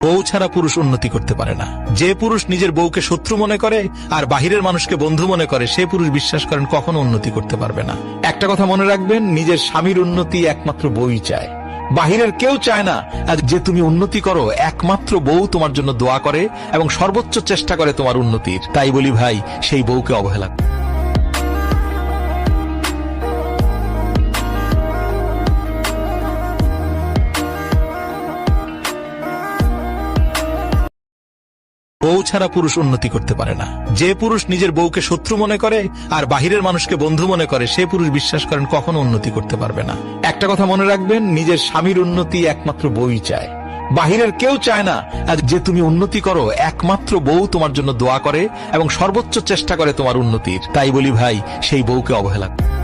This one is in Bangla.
বউ ছাড়া পুরুষ উন্নতি করতে পারে না। যে পুরুষ নিজের বউকে শত্রু মনে করে আর বাহিরের মানুষকে বন্ধু মনে করে, সে পুরুষ বিশ্বাস করেন কখনো উন্নতি করতে পারবে না। একটা কথা মনে রাখবেন, নিজের স্বামীর উন্নতি একমাত্র বউই চায়, বাহিরের কেউ চায় না। আর যে তুমি উন্নতি করো, একমাত্র বউ তোমার জন্য দোয়া করে এবং সর্বোচ্চ চেষ্টা করে তোমার উন্নতির। তাই বলি ভাই, সেই বউকে অবহেলা করো। বউ ছাড়া পুরুষ উন্নতি করতে পারে না। যে পুরুষ নিজের বউকে শত্রু মনে করে আর বাহিরের মানুষকে বন্ধু মনে করে, সে পুরুষ বিশ্বাস করেন কখনো উন্নতি করতে পারবে না। একটা কথা মনে রাখবেন, নিজের স্বামীর উন্নতি একমাত্র বউই চায়, বাহিরের কেউ চায় না। আর যে তুমি উন্নতি করো, একমাত্র বউ তোমার জন্য দোয়া করে এবং সর্বোচ্চ চেষ্টা করে তোমার উন্নতির। তাই বলি ভাই, সেই বউকে অবহেলা করো।